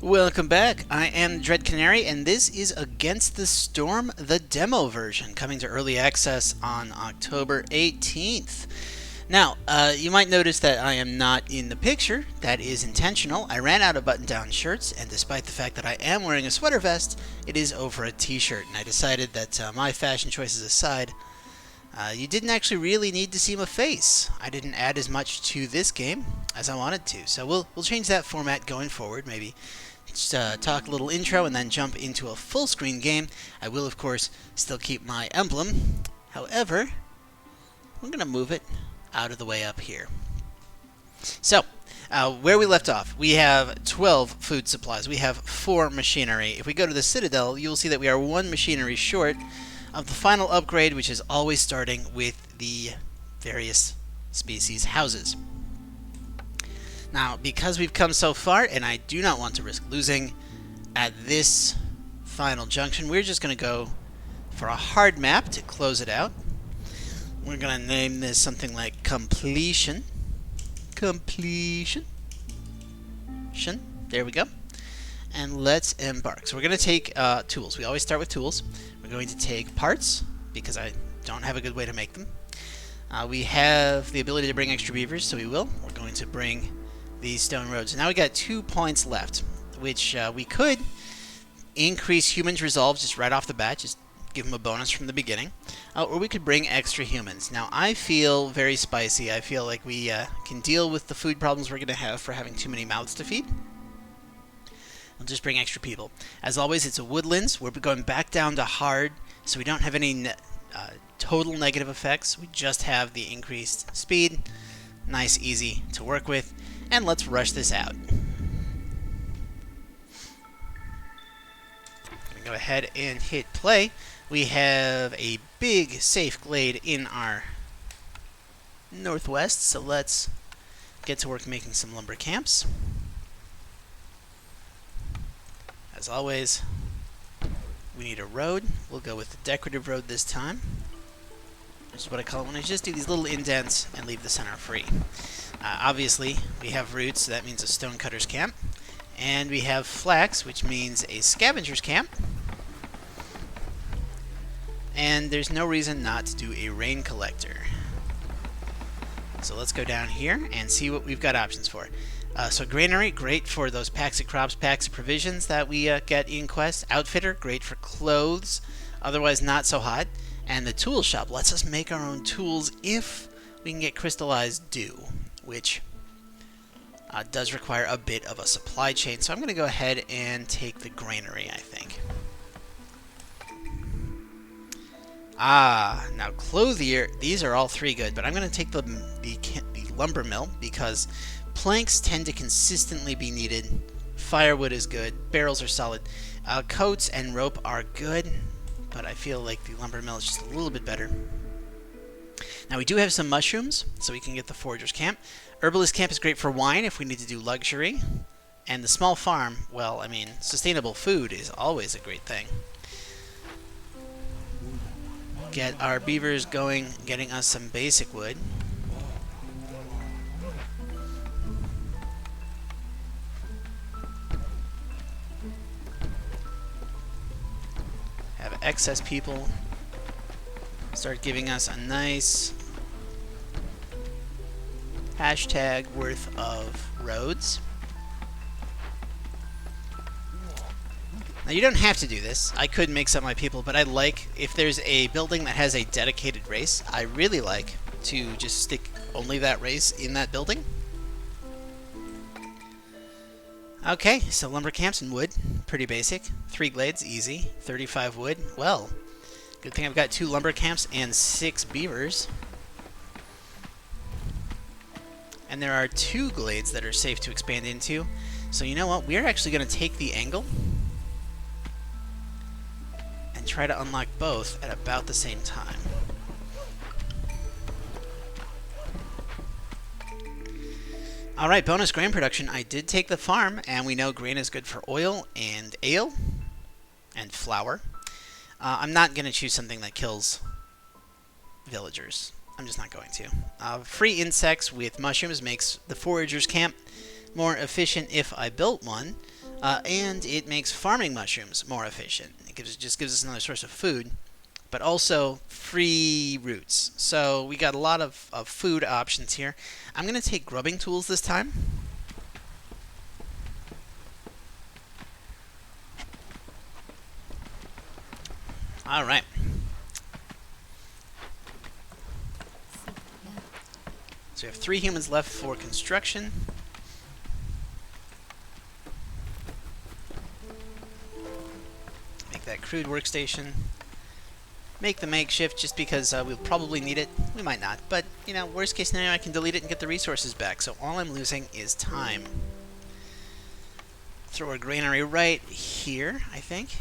Welcome back. I am Dread Canary, and this is Against the Storm, the demo version, coming to early access on October 18th. Now, you might notice that I am not in the picture. That is intentional. I ran out of button-down shirts, and despite the fact that I am wearing a sweater vest, it is over a t-shirt, and I decided that my fashion choices aside, you didn't actually really need to see my face. I didn't add as much to this game as I wanted to, so we'll change that format going forward. Maybe just talk a little intro and then jump into a full screen game. I will, of course, still keep my emblem. However, we're going to move it out of the way up here. So, where we left off, we have 12 food supplies. We have 4 machinery. If we go to the Citadel, you'll see that we are 1 machinery short of the final upgrade, which is always starting with the various species houses. Now, because we've come so far, and I do not want to risk losing at this final junction, we're just going to go for a hard map to close it out. We're going to name this something like Completion. Completion. There we go. And let's embark. So we're going to take tools. We always start with tools. We're going to take parts, because I don't have a good way to make them. We have the ability to bring extra beavers, so we will. We're going to bring these stone roads. Now we got 2 points left, which we could increase humans' resolve just right off the bat, just give them a bonus from the beginning, or we could bring extra humans. Now I feel very spicy. I feel like we can deal with the food problems we're going to have for having too many mouths to feed. We'll just bring extra people. As always, it's a woodlands. We're going back down to hard, so we don't have any total negative effects. We just have the increased speed. Nice, easy to work with. And let's rush this out. Gonna go ahead and hit play. We have a big safe glade in our northwest, so let's get to work making some lumber camps. As always, we need a road. We'll go with the decorative road this time. This is what I call it when I just do these little indents and leave the center free. Obviously, we have roots, so that means a stonecutter's camp. And we have flax, which means a scavenger's camp. And there's no reason not to do a rain collector. So let's go down here and see what we've got options for. So granary, great for those packs of crops, packs of provisions that we get in quest. Outfitter, great for clothes, otherwise not so hot. And the tool shop lets us make our own tools if we can get crystallized dew, which does require a bit of a supply chain. So I'm going to go ahead and take the granary, I think. Now clothier, these are all 3 good, but I'm going to take the lumber mill because planks tend to consistently be needed. Firewood is good. Barrels are solid. Coats and rope are good, but I feel like the lumber mill is just a little bit better. Now we do have some mushrooms, so we can get the forager's camp. Herbalist camp is great for wine if we need to do luxury. And the small farm, well, I mean, sustainable food is always a great thing. Get our beavers going, getting us some basic wood. Have excess people start giving us a nice hashtag worth of roads. Now you don't have to do this. I could mix up my people, but I like, if there's a building that has a dedicated race, I really like to just stick only that race in that building. Okay, so lumber camps and wood, pretty basic. 3 glades, easy. 35 wood, well, good thing I've got 2 lumber camps and 6 beavers. And there are 2 glades that are safe to expand into. So you know what, we're actually going to take the angle and try to unlock both at about the same time. Alright, bonus grain production. I did take the farm, and we know grain is good for oil and ale and flour. I'm not going to choose something that kills villagers. I'm just not going to. Free insects with mushrooms makes the forager's camp more efficient if I built one. and it makes farming mushrooms more efficient. It just gives us another source of food, but also free roots. So we got a lot of food options here. I'm going to take grubbing tools this time. All right. So we have 3 humans left for construction. Make that crude workstation. Make the makeshift just because we'll probably need it. We might not, but you know, worst case scenario, I can delete it and get the resources back. So all I'm losing is time. Throw our granary right here, I think.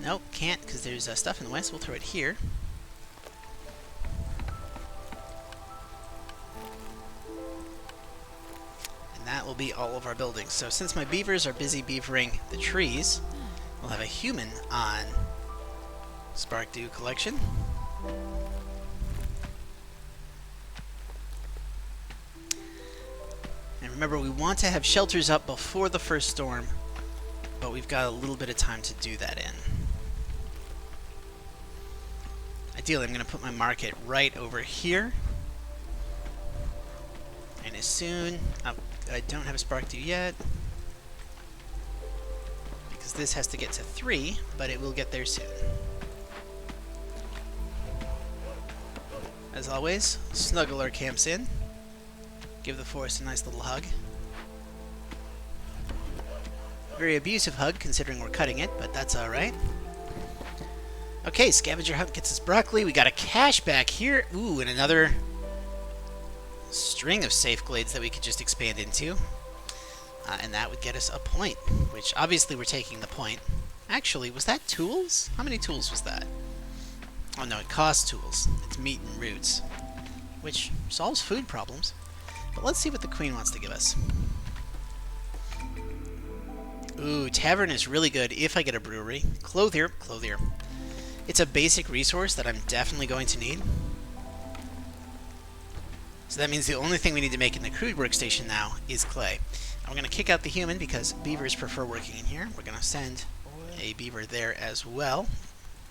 Nope, can't because there's stuff in the way, so we'll throw it here. And that will be all of our buildings. So since my beavers are busy beavering the trees, we'll have a human on Spark Dew collection. And remember, we want to have shelters up before the first storm, but we've got a little bit of time to do that in. Ideally, I'm going to put my market right over here. And as soon... I don't have a Spark Dew yet, because this has to get to 3, but it will get there soon. As always, snuggle our camps in. Give the forest a nice little hug. Very abusive hug, considering we're cutting it, but that's alright. Okay, scavenger hunt gets us broccoli. We got a cache back here. Ooh, and another string of safe glades that we could just expand into. And that would get us a point, which obviously we're taking the point. Actually, was that tools? How many tools was that? Oh no, it costs tools. It's meat and roots, which solves food problems. But let's see what the queen wants to give us. Ooh, tavern is really good if I get a brewery. Clothier. It's a basic resource that I'm definitely going to need. So that means the only thing we need to make in the crude workstation now is clay. And we're going to kick out the human because beavers prefer working in here. We're going to send a beaver there as well.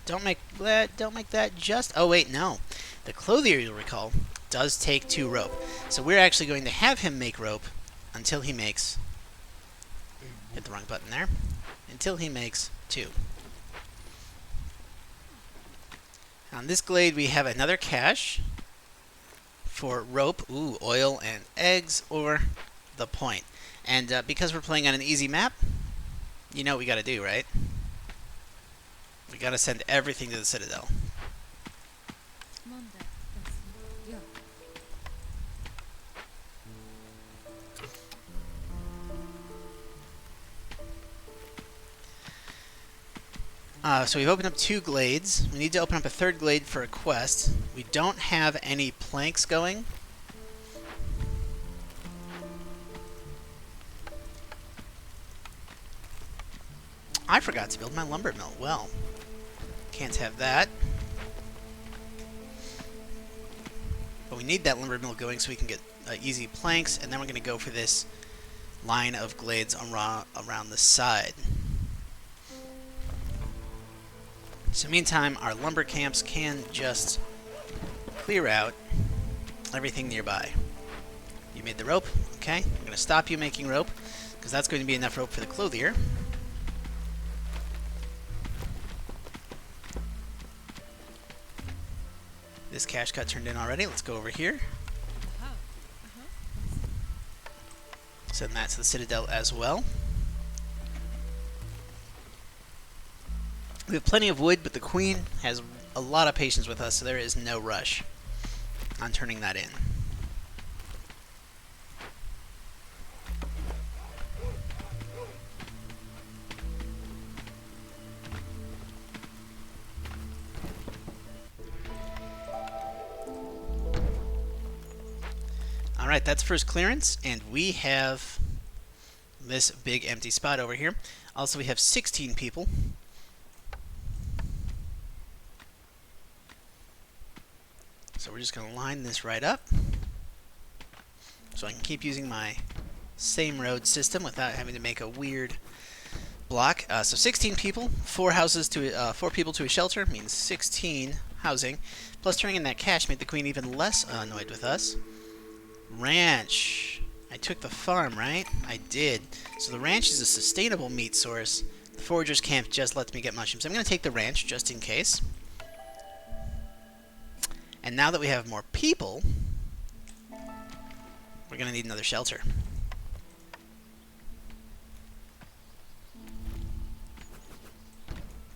Don't make that just... Oh wait, no. The clothier, you'll recall, does take 2 rope. So we're actually going to have him make rope until he makes... Hit the wrong button there. Until he makes 2. On this glade, we have another cache for rope, oil, and eggs, or the point. And because we're playing on an easy map, you know what we gotta do, right? We gotta send everything to the Citadel. So we've opened up 2 glades. We need to open up a 3rd glade for a quest. We don't have any planks going. I forgot to build my lumber mill. Well, can't have that. But we need that lumber mill going so we can get easy planks, and then we're going to go for this line of glades around the side. So meantime, our lumber camps can just clear out everything nearby. You made the rope, okay? I'm going to stop you making rope, because that's going to be enough rope for the clothier. This cache got turned in already. Let's go over here. Send that to the Citadel as well. We have plenty of wood, but the queen has a lot of patience with us, so there is no rush on turning that in. Alright, that's first clearance, and we have this big empty spot over here. Also, we have 16 people. So we're just going to line this right up so I can keep using my same road system without having to make a weird block. So 16 people, 4 people to a shelter means 16 housing. Plus turning in that cash made the queen even less annoyed with us. Ranch. I took the farm, right? I did. So the ranch is a sustainable meat source. The forager's camp just lets me get mushrooms. I'm going to take the ranch just in case. And now that we have more people, we're going to need another shelter.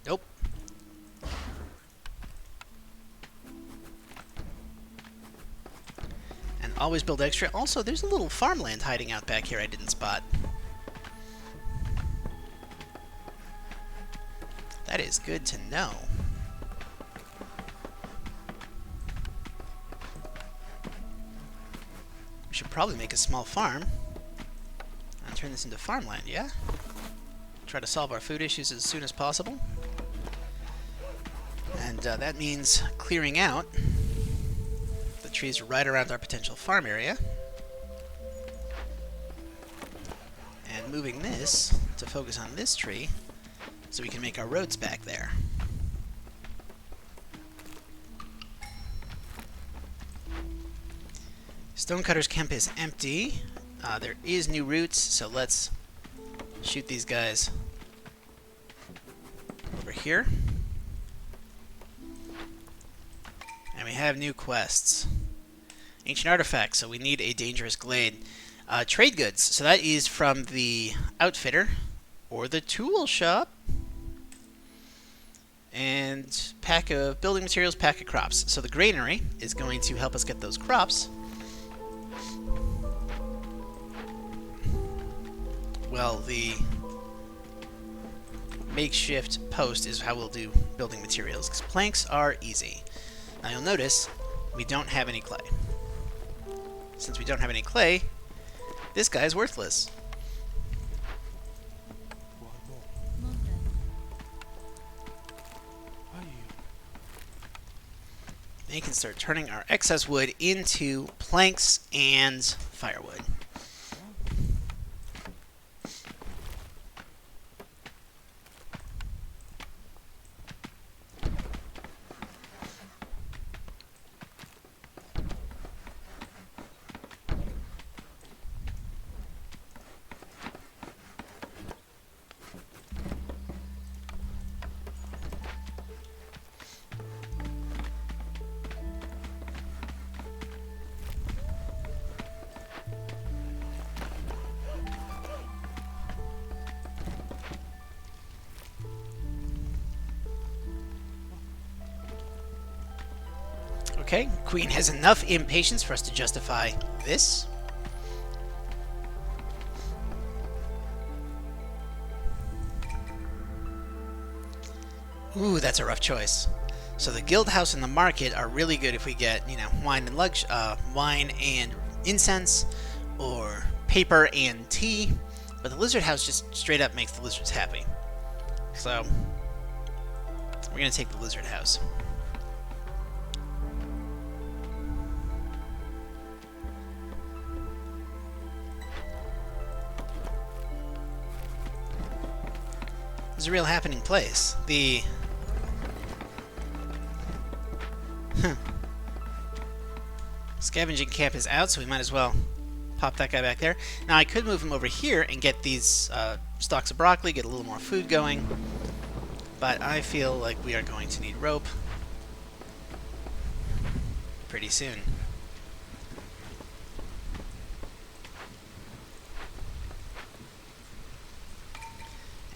Nope. And always build extra. Also, there's a little farmland hiding out back here I didn't spot. That is good to know. We should probably make a small farm and turn this into farmland, yeah? Try to solve our food issues as soon as possible. And that means clearing out the trees right around our potential farm area. And moving this to focus on this tree so we can make our roads back there. Stonecutter's camp is empty. There is new roots, so let's shoot these guys over here. And we have new quests. Ancient artifacts, so we need a dangerous glade. Trade goods, so that is from the outfitter or the tool shop. And pack of building materials, pack of crops. So the granary is going to help us get those crops. Well, the makeshift post is how we'll do building materials, because planks are easy. Now you'll notice we don't have any clay. Since we don't have any clay, this guy is worthless. Then you can start turning our excess wood into planks and firewood. Okay, Queen has enough impatience for us to justify this. Ooh, that's a rough choice. So the guild house and the market are really good if we get, you know, wine and incense, or paper and tea. But the lizard house just straight up makes the lizards happy. So we're gonna take the lizard house. It's a real happening place. The scavenging camp is out, so we might as well pop that guy back there. Now I could move him over here and get these stalks of broccoli, get a little more food going, but I feel like we are going to need rope pretty soon.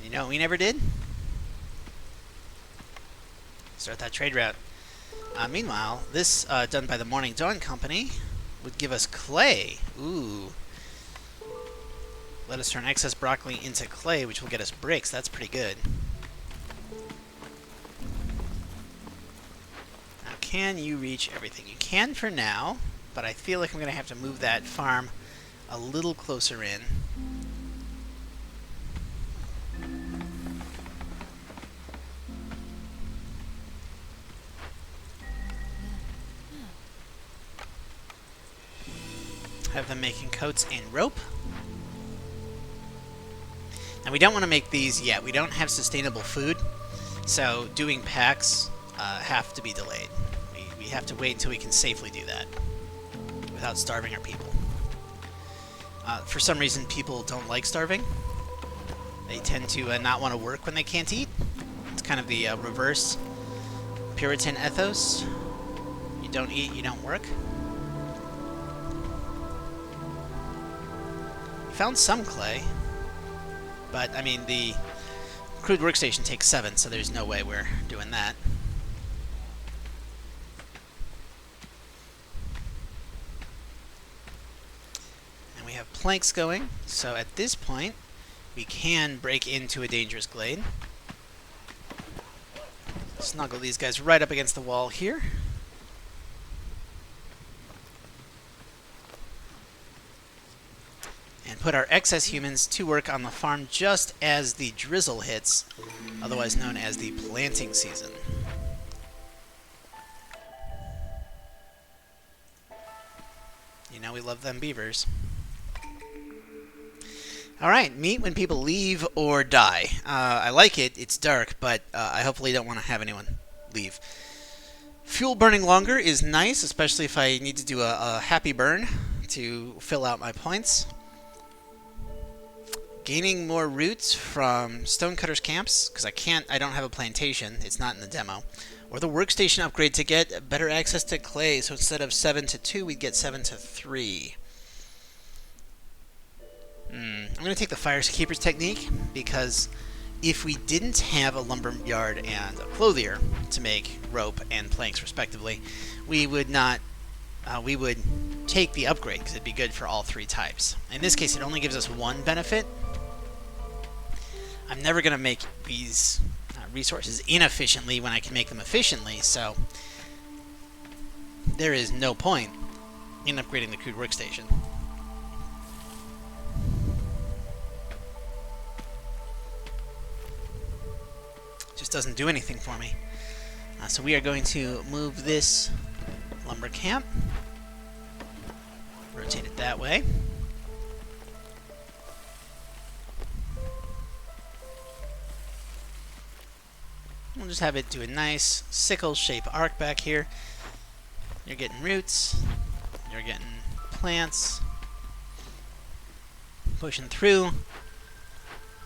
You know, we never did start that trade route. Meanwhile, this done by the Morning Dawn Company would give us clay. Ooh. Let us turn excess broccoli into clay, which will get us bricks. That's pretty good. Now, can you reach everything? You can for now, but I feel like I'm going to have to move that farm a little closer in. Have them making coats and rope. And we don't want to make these yet. We don't have sustainable food, so doing packs have to be delayed. We have to wait until we can safely do that without starving our people. For some reason, people don't like starving. They tend to not want to work when they can't eat. It's kind of the reverse Puritan ethos. You don't eat, you don't work. We found some clay, but I mean the crude workstation takes 7, so there's no way we're doing that. And we have planks going, so at this point we can break into a dangerous glade. Snuggle these guys right up against the wall here. And put our excess humans to work on the farm just as the drizzle hits, otherwise known as the planting season. You know we love them beavers. Alright, meet when people leave or die. I like it, it's dark, but I hopefully don't want to have anyone leave. Fuel burning longer is nice, especially if I need to do a happy burn to fill out my points. Gaining more roots from stonecutters camps, because I don't have a plantation, it's not in the demo. Or the workstation upgrade to get better access to clay, so instead of 7 to 2, we'd get 7 to 3. I'm going to take the Firekeeper's technique, because if we didn't have a lumber yard and a clothier to make rope and planks respectively, we would not. We would take the upgrade because it'd be good for all 3 types. In this case, it only gives us 1 benefit. I'm never going to make these resources inefficiently when I can make them efficiently, so there is no point in upgrading the crude workstation. Just doesn't do anything for me. So we are going to move this lumber camp, rotate it that way. We'll just have it do a nice sickle shape arc back here. You're getting roots, you're getting plants, pushing through.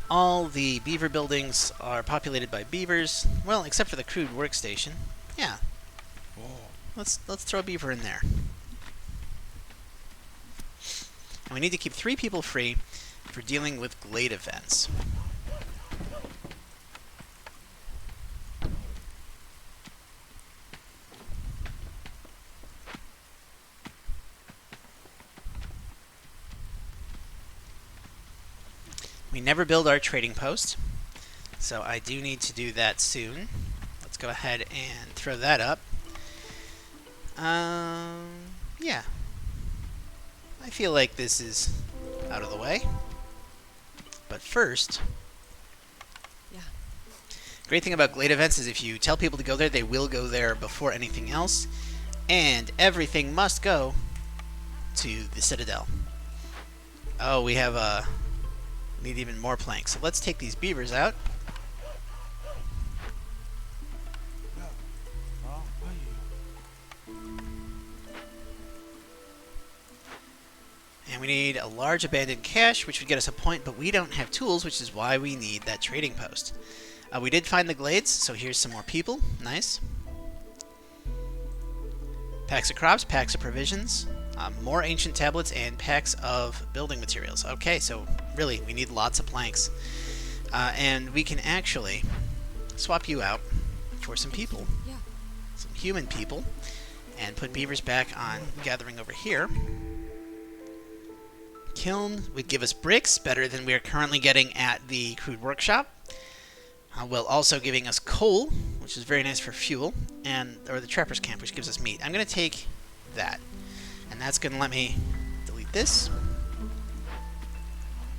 All the beaver buildings are populated by beavers, well, except for the crude workstation. Yeah. Let's throw a beaver in there. And we need to keep 3 people free for dealing with glade events. We never build our trading post, so I do need to do that soon. Let's go ahead and throw that up. Yeah. I feel like this is out of the way. But first, great thing about glade events is if you tell people to go there, they will go there before anything else. And everything must go to the Citadel. Oh, we have need even more planks. So let's take these beavers out. And we need a large abandoned cache, which would get us a point, but we don't have tools, which is why we need that trading post. We did find the glades, so here's some more people. Nice. Packs of crops, packs of provisions, more ancient tablets, and packs of building materials. Okay, so really, we need lots of planks. And we can actually swap you out for some people. Yeah. Some human people. And put beavers back on gathering over here. Kiln would give us bricks, better than we are currently getting at the crude workshop. While also giving us coal, which is very nice for fuel, or the trapper's camp, which gives us meat. I'm going to take that, and that's going to let me delete this.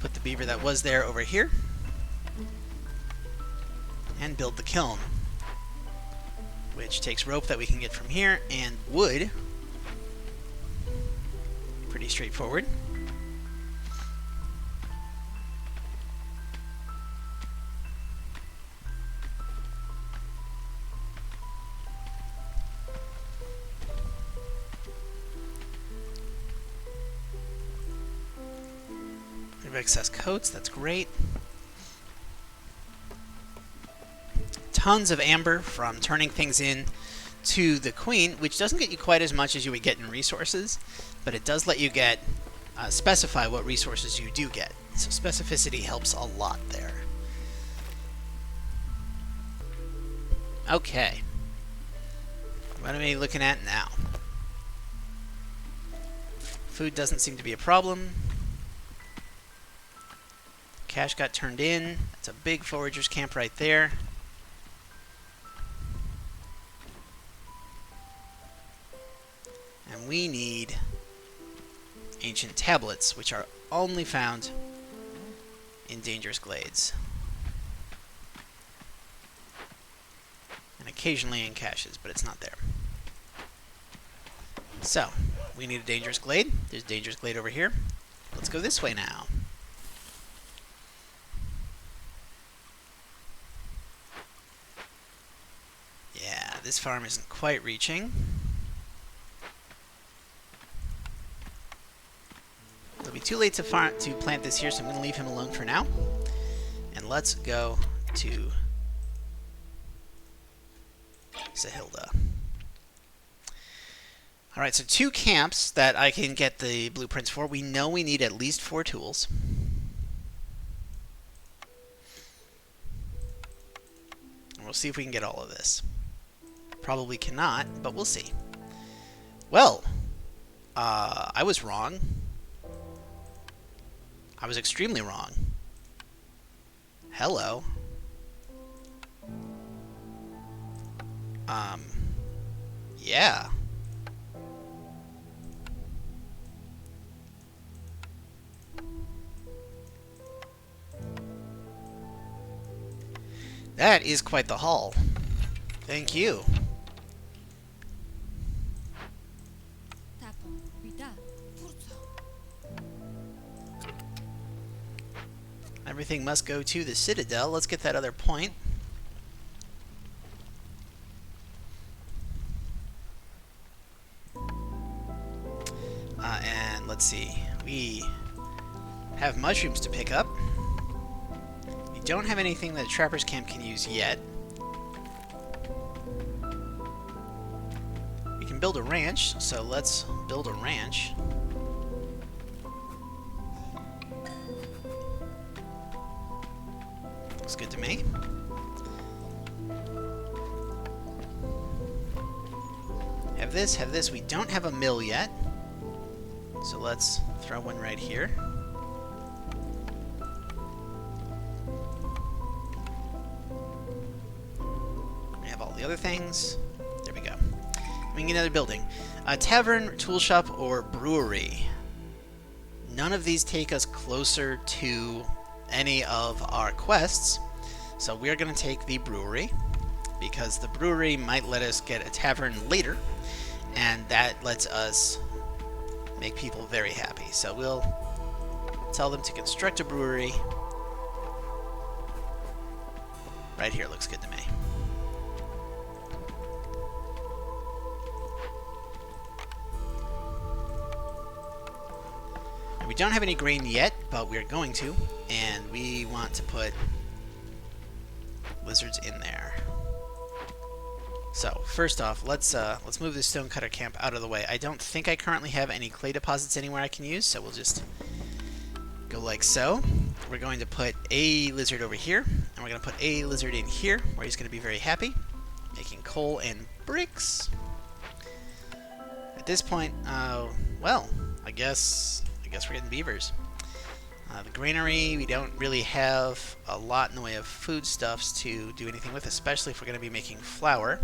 Put the beaver that was there over here, and build the kiln, which takes rope that we can get from here, and wood. Pretty straightforward. of excess coats, that's great. Tons of amber from turning things in to the queen, which doesn't get you quite as much as you would get in resources, but it does let you get specify what resources you do get. So specificity helps a lot there. Okay. What are we looking at now? Food doesn't seem to be a problem. Cash got turned in. That's a big foragers camp right there. And we need ancient tablets, which are only found in dangerous glades. And occasionally in caches, but it's not there. So, we need a dangerous glade. There's a dangerous glade over here. Let's go this way now. Yeah, this farm isn't quite reaching. It'll be too late to plant this here, so I'm going to leave him alone for now. And let's go to Sahilda. Alright, so 2 camps that I can get the blueprints for. We know we need at least 4 tools. And we'll see if we can get all of this. Probably cannot, but we'll see. Well, I was wrong. I was extremely wrong. Hello. Yeah. That is quite the haul. Thank you. Everything must go to the Citadel. Let's get that other point. And let's see. We have mushrooms to pick up. We don't have anything that Trapper's Camp can use yet. We can build a ranch, so let's build a ranch. Looks good to me. Have this, have this. We don't have a mill yet. So let's throw one right here. We have all the other things. There we go. We can get another building. A tavern, tool shop, or brewery. None of these take us closer to any of our quests, so we're going to take the brewery, because the brewery might let us get a tavern later, and that lets us make people very happy. So we'll tell them to construct a brewery. Right here looks good to me. And we don't have any grain yet, but we're going to, and we want to put lizards in there. So first off, let's move this stonecutter camp out of the way. I don't think I currently have any clay deposits anywhere I can use, so we'll just go like so. We're going to put a lizard over here, and we're going to put a lizard in here, where he's going to be very happy, making coal and bricks. At this point, well, I guess we're getting beavers. The granary, we don't really have a lot in the way of foodstuffs to do anything with, especially if we're going to be making flour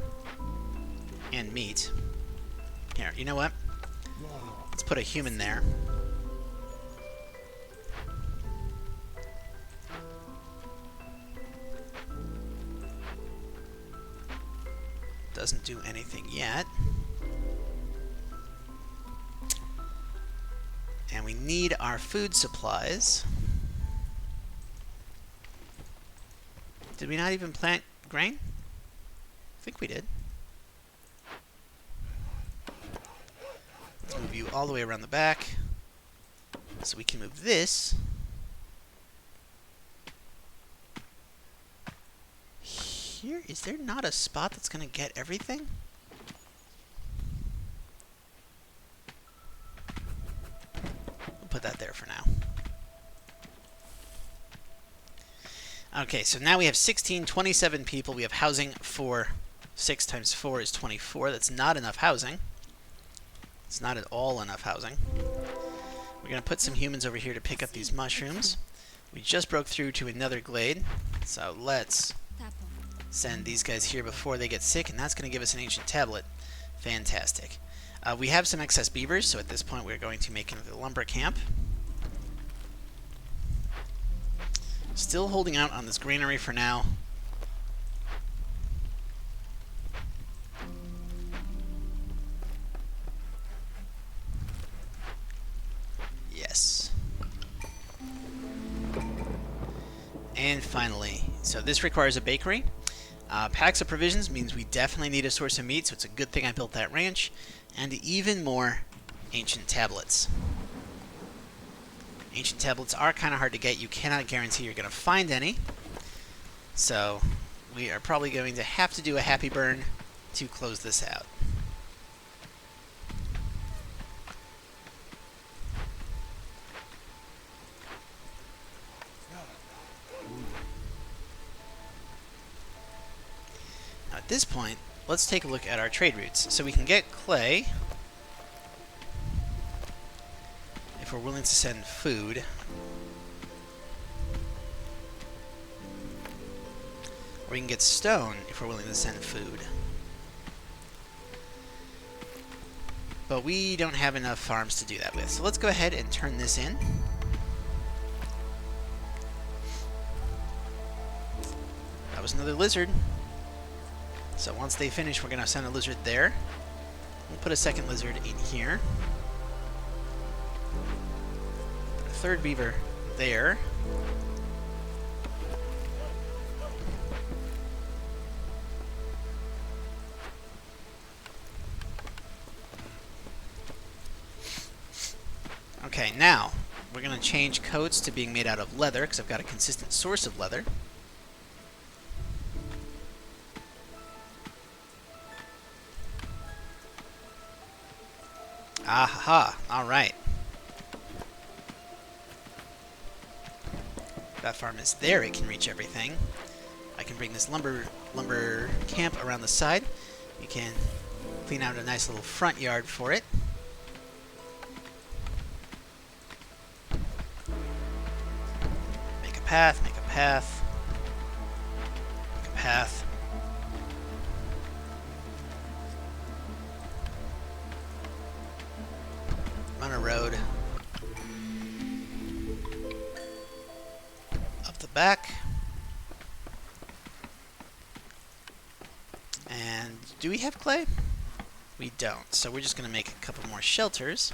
and meat. Here, you know what? Let's put a human there. Doesn't do anything yet. And we need our food supplies. Did we not even plant grain? I think we did. Let's move you all the way around the back so we can move this here? Is there not a spot that's going to get everything? We'll put that there for now. Okay, so now we have 27 people. We have housing for 6 times 4 is 24. That's not enough housing. It's not at all enough housing. We're going to put some humans over here to pick up these mushrooms. We just broke through to another glade, so let's send these guys here before they get sick, and that's going to give us an ancient tablet. Fantastic. We have some excess beavers, so at this point we're going to make another lumber camp. Still holding out on this granary for now. Yes. And finally, so this requires a bakery. Packs of provisions means we definitely need a source of meat, so it's a good thing I built that ranch. And even more ancient tablets. Ancient tablets are kind of hard to get. You cannot guarantee you're going to find any. So we are probably going to have to do a happy burn to close this out. Now at this point, let's take a look at our trade routes. So we can get clay if we're willing to send food. Or we can get stone if we're willing to send food. But we don't have enough farms to do that with. So let's go ahead and turn this in. That was another lizard. So once they finish, we're going to send a lizard there. We'll put a second lizard in here. Put a third beaver there. Okay, now we're going to change coats to being made out of leather because I've got a consistent source of leather. Aha, alright. That farm is there, it can reach everything. I can bring this lumber camp around the side. You can clean out a nice little front yard for it. Make a path, make a path. Make a path. Run a road up the back. And do we have clay? We don't, so we're just going to make a couple more shelters.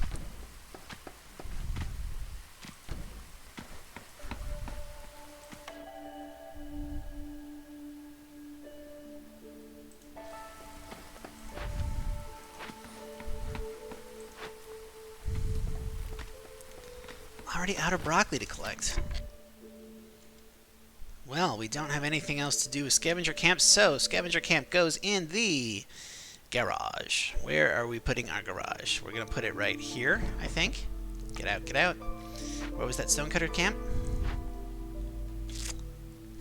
Already out of broccoli to collect. Well, we don't have anything else to do with scavenger camp, so scavenger camp goes in the garage. Where are we putting our garage? We're going to put it right here, I think. Get out, get out. Where was that stonecutter camp?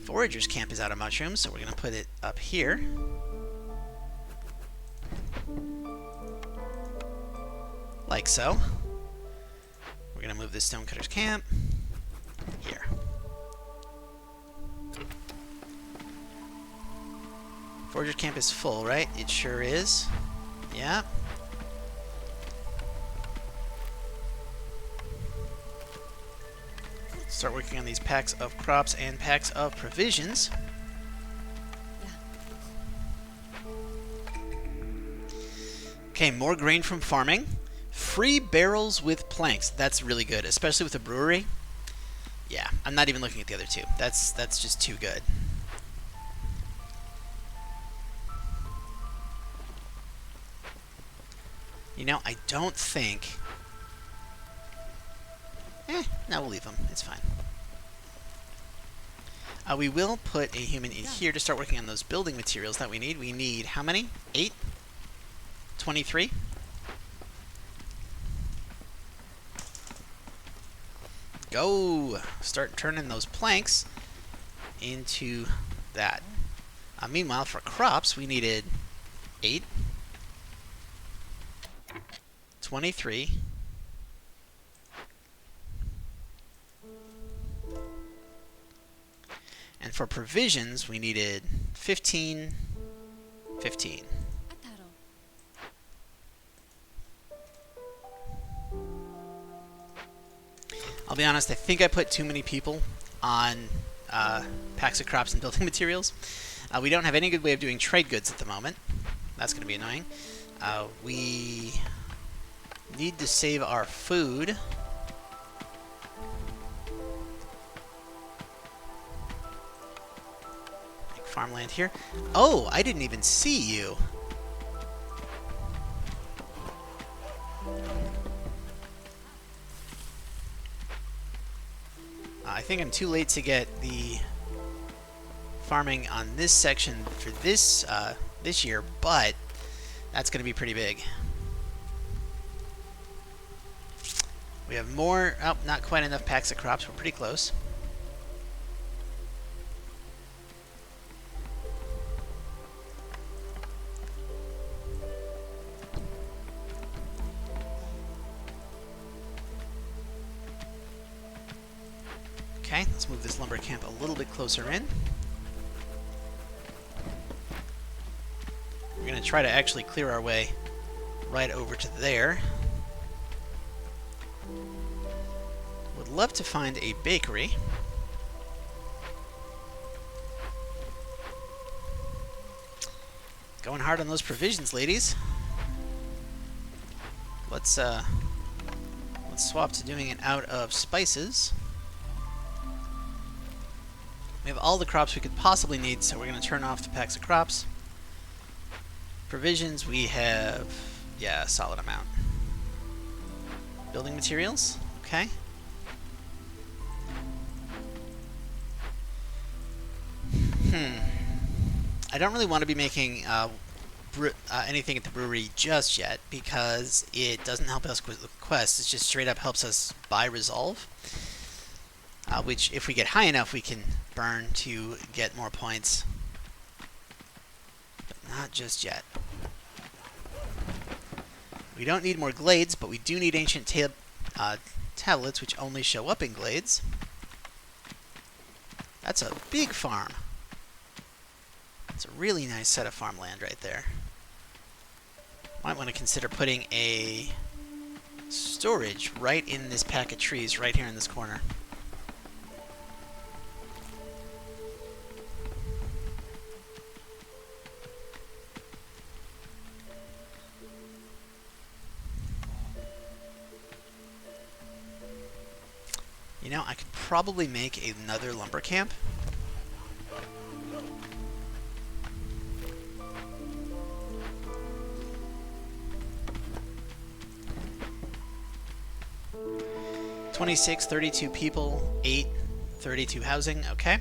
Forager's camp is out of mushrooms, so we're going to put it up here. Like so. We're going to move this stonecutter's camp here. Forager's camp is full, right? It sure is. Yeah. Start working on these packs of crops and packs of provisions. Okay, more grain from farming. Free barrels with planks. That's really good, especially with a brewery. Yeah, I'm not even looking at the other two. That's just too good. You know, I don't think... no, we'll leave them. It's fine. We will put a human in here to start working on those building materials that we need. We need how many? 8? 23? Go! Start turning those planks into that. Meanwhile, for crops, we needed 8, 23, and for provisions, we needed 15, 15. I'll be honest, I think I put too many people on packs of crops and building materials. We don't have any good way of doing trade goods at the moment. That's going to be annoying. We need to save our food. Make farmland here. Oh, I didn't even see you. I think I'm too late to get the farming on this section for this this year, but that's going to be pretty big. We have more, oh, not quite enough packs of crops. We're pretty close. Okay, let's move this lumber camp a little bit closer in. We're going to try to actually clear our way right over to there. Would love to find a bakery. Going hard on those provisions, ladies. Let's swap to doing it out of spices. We have all the crops we could possibly need, so we're going to turn off the packs of crops. Provisions, we have, yeah, a solid amount. Building materials, okay. I don't really want to be making anything at the brewery just yet, because it doesn't help us with the quest. It just straight up helps us buy resolve. Which, if we get high enough, we can burn to get more points. But not just yet. We don't need more glades, but we do need ancient tablets, which only show up in glades. That's a big farm. It's a really nice set of farmland right there. Might want to consider putting a storage right in this pack of trees right here in this corner. You know, I could probably make another lumber camp. $26, 32 people, 8, 32 housing, okay.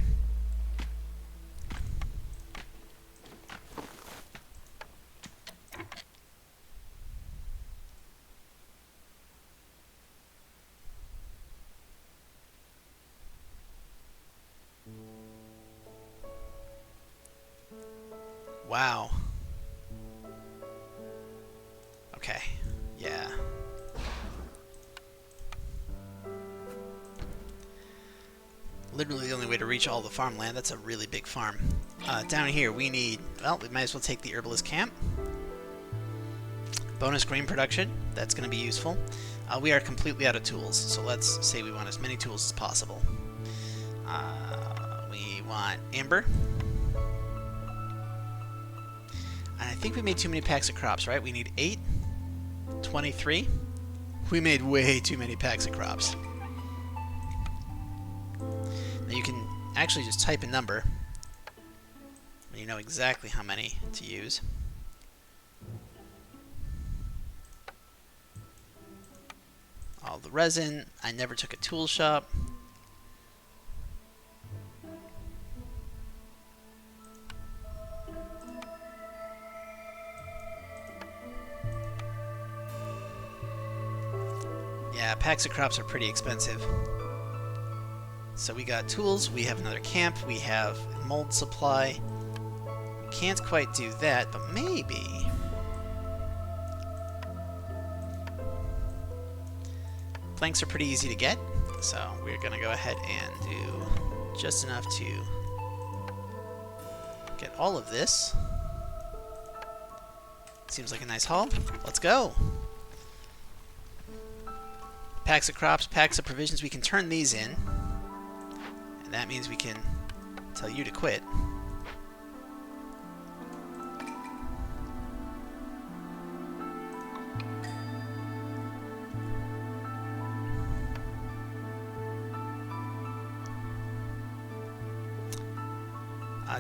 Wow. Okay, yeah. Literally the only way to reach all the farmland. That's a really big farm. Down here we need, well, we might as well take the herbalist camp. Bonus grain production, that's going to be useful. We are completely out of tools, so let's say we want as many tools as possible. We want amber. And I think we made too many packs of crops, right? We need 8, 23. We made way too many packs of crops. Now you can actually just type a number, and you know exactly how many to use. All the resin. I never took a tool shop. Yeah, packs of crops are pretty expensive. So we got tools, we have another camp, we have mold supply. We can't quite do that, but maybe... Planks are pretty easy to get, so we're going to go ahead and do just enough to get all of this. Seems like a nice haul. Let's go! Packs of crops, packs of provisions, we can turn these in. And that means we can tell you to quit.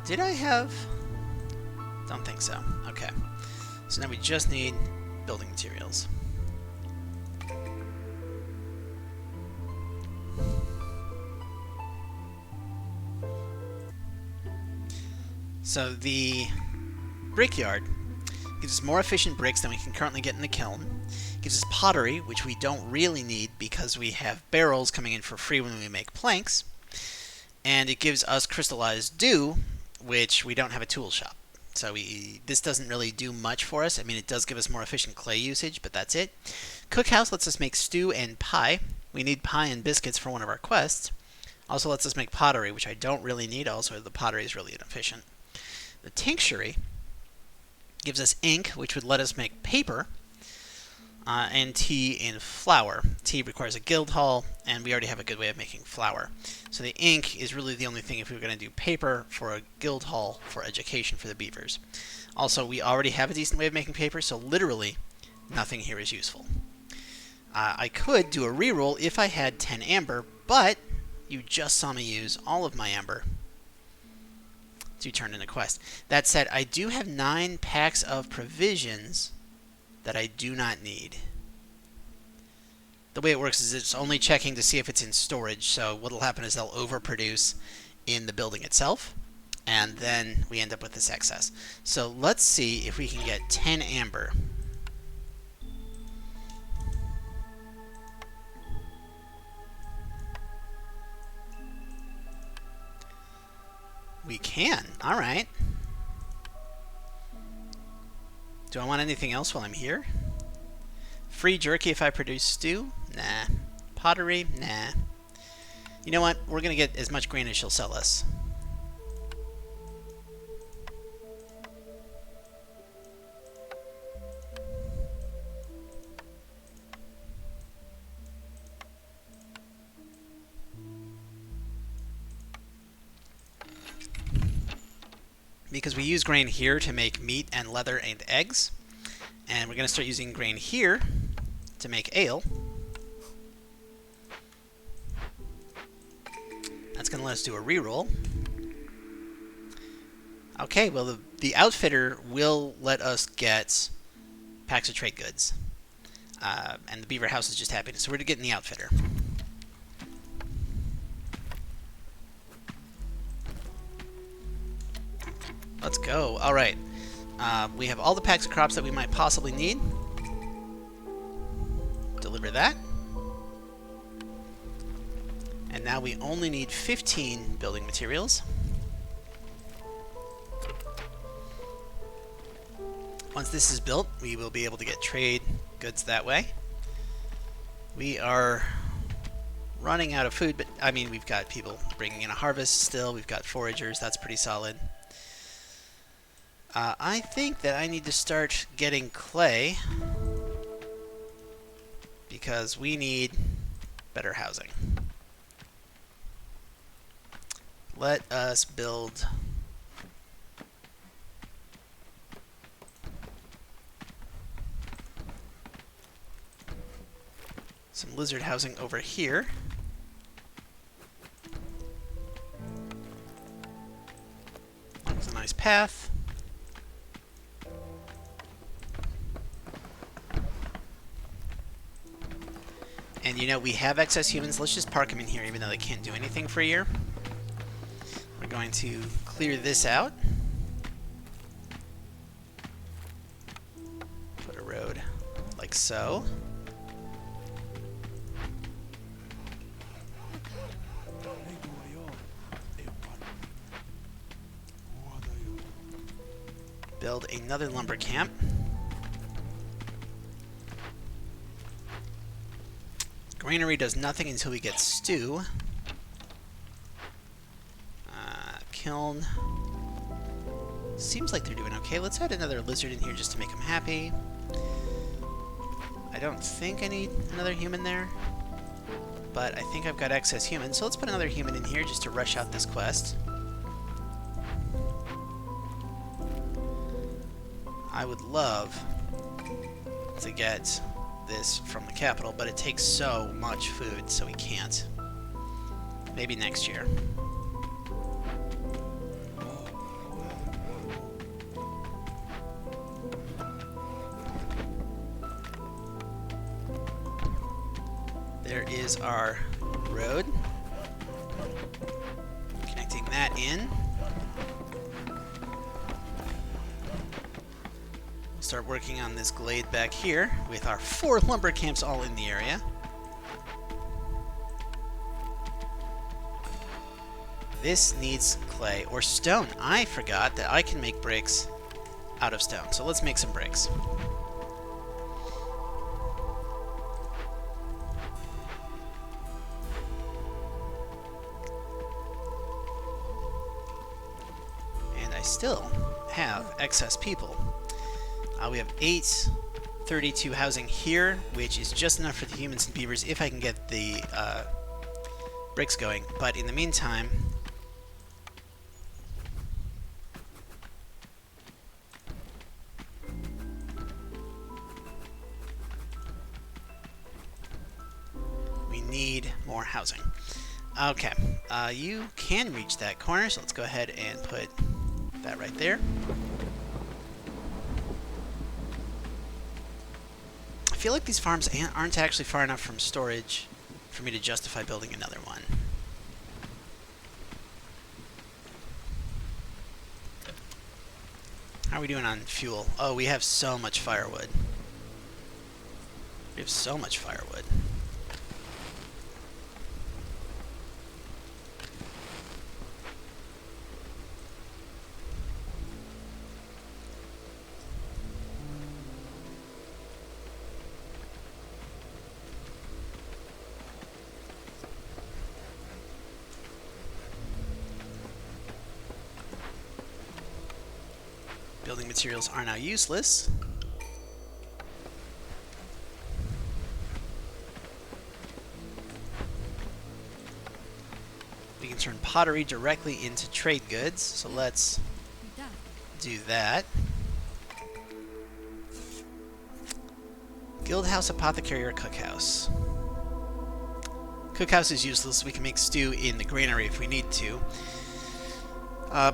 Did I have... Don't think so. Okay. So now we just need building materials. So the brickyard gives us more efficient bricks than we can currently get in the kiln. It gives us pottery, which we don't really need because we have barrels coming in for free when we make planks. And it gives us crystallized dew, which we don't have a tool shop. So this doesn't really do much for us. I mean, it does give us more efficient clay usage, but that's it. Cookhouse lets us make stew and pie. We need pie and biscuits for one of our quests. Also lets us make pottery, which I don't really need. Also, the pottery is really inefficient. The tinctury gives us ink, which would let us make paper, and tea and flour. Tea requires a guild hall, and we already have a good way of making flour. So the ink is really the only thing if we were going to do paper for a guild hall for education for the beavers. Also, we already have a decent way of making paper, so literally nothing here is useful. I could do a reroll if I had 10 amber, but you just saw me use all of my amber to turn in a quest. That said, I do have 9 packs of provisions that I do not need. The way it works is it's only checking to see if it's in storage, so what will happen is they'll overproduce in the building itself, and then we end up with this excess. So let's see if we can get 10 amber. We can. Alright. Do I want anything else while I'm here? Free jerky if I produce stew? Nah. Pottery? Nah. You know what? We're going to get as much grain as she'll sell us. Because we use grain here to make meat and leather and eggs. And we're going to start using grain here to make ale. That's going to let us do a reroll. Okay, well, the outfitter will let us get packs of trade goods. And the beaver house is just happy. So we're getting the outfitter. Let's go. All right. We have all the packs of crops that we might possibly need. Deliver that. And now we only need 15 building materials. Once this is built, we will be able to get trade goods that way. We are running out of food, but I mean, we've got people bringing in a harvest still. We've got foragers. That's pretty solid. I think that I need to start getting clay because we need better housing. Let us build some lizard housing over here. There's a nice path. And you know, we have excess humans. Let's just park them in here even though they can't do anything for a year. We're going to clear this out. Put a road like so. build another lumber camp. Granary does nothing until we get stew. Kiln. Seems like they're doing okay. Let's add another lizard in here just to make them happy. I don't think I need another human there, but I think I've got excess humans, so let's put another human in here just to rush out this quest. I would love to get this from the capital, but it takes so much food, so we can't. Maybe next year. There is our road. Connecting that in. We'll start working on this glade back here with our 4 lumber camps all in the area. This needs clay or stone. I forgot that I can make bricks out of stone. So let's make some bricks. Still have excess people. We have 832 housing here, which is just enough for the humans and beavers if I can get the bricks going. But in the meantime, we need more housing. Okay, you can reach that corner, so let's go ahead and put that right there. I feel like these farms aren't actually far enough from storage for me to justify building another one. How are we doing on fuel? Oh, we have so much firewood. We have so much firewood. Building materials are now useless. We can turn pottery directly into trade goods, so let's do that. Guildhouse, apothecary, or cookhouse. Cookhouse is useless. We can make stew in the granary if we need to.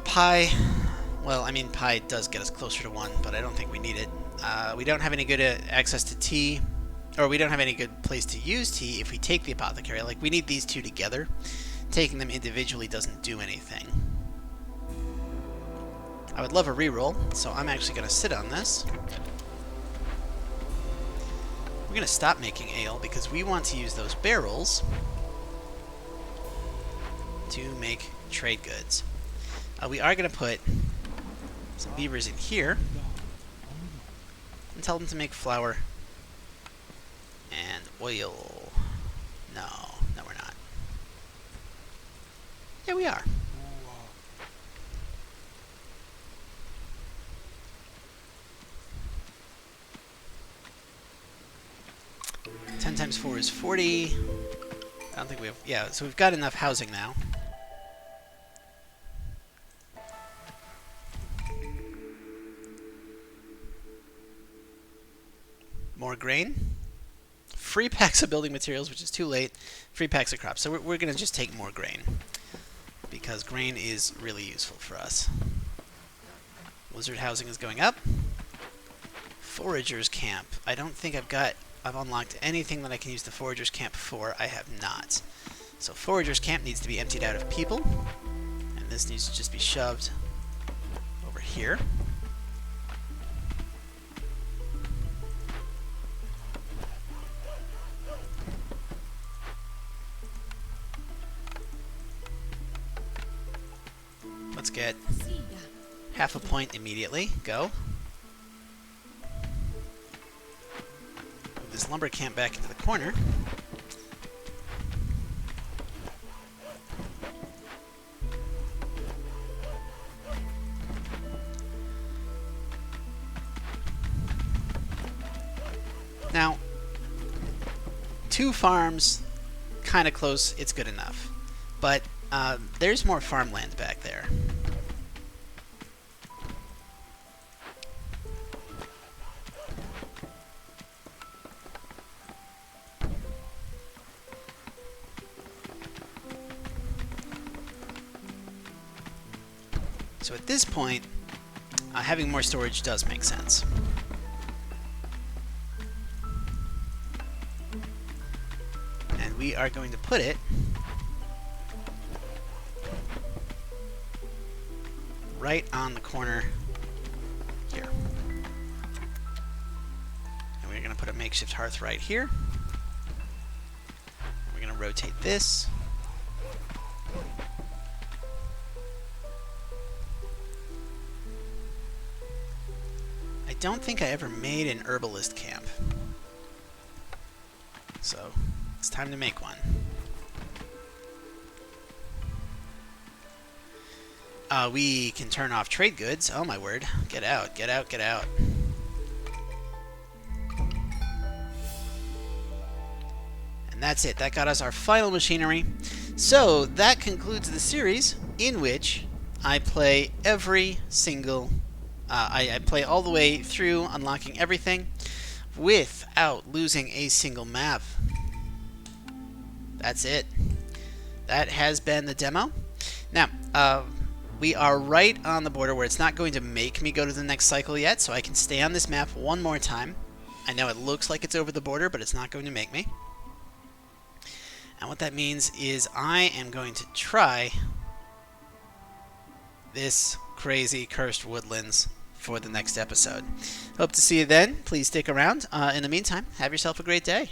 Pie. Well, I mean, pie does get us closer to 1, but I don't think we need it. We don't have any good access to tea, or we don't have any good place to use tea if we take the apothecary. Like, we need these two together. Taking them individually doesn't do anything. I would love a reroll, so I'm actually going to sit on this. We're going to stop making ale because we want to use those barrels to make trade goods. We are going to put some beavers in here and tell them to make flour and oil. No, we're not. Yeah, we are. Ten times 4 is 40. I don't think we have... Yeah, so we've got enough housing now. More grain. Free packs of building materials, which is too late. Free packs of crops. So we're going to just take more grain, because grain is really useful for us. Lizard housing is going up. Foragers camp. I don't think I've unlocked anything that I can use the foragers camp for. I have not. So foragers camp needs to be emptied out of people, and this needs to just be shoved over here. Let's get half a point immediately. Go. Move this lumber camp back into the corner. Now, 2 farms, kind of close, it's good enough. But there's more farmland back there. So at this point, having more storage does make sense. We are going to put it right on the corner here. And we're going to put a makeshift hearth right here. And we're going to rotate this. I don't think I ever made an herbalist camp. So it's time to make one. We can turn off trade goods. Oh my word. Get out, get out, get out. And that's it. That got us our final machinery. So that concludes the series in which I play every single... I play all the way through, unlocking everything without losing a single map. That's it. That has been the demo. Now, we are right on the border where it's not going to make me go to the next cycle yet, so I can stay on this map one more time. I know it looks like it's over the border, but it's not going to make me. And what that means is I am going to try this crazy cursed woodlands for the next episode. Hope to see you then. Please stick around. In the meantime, have yourself a great day.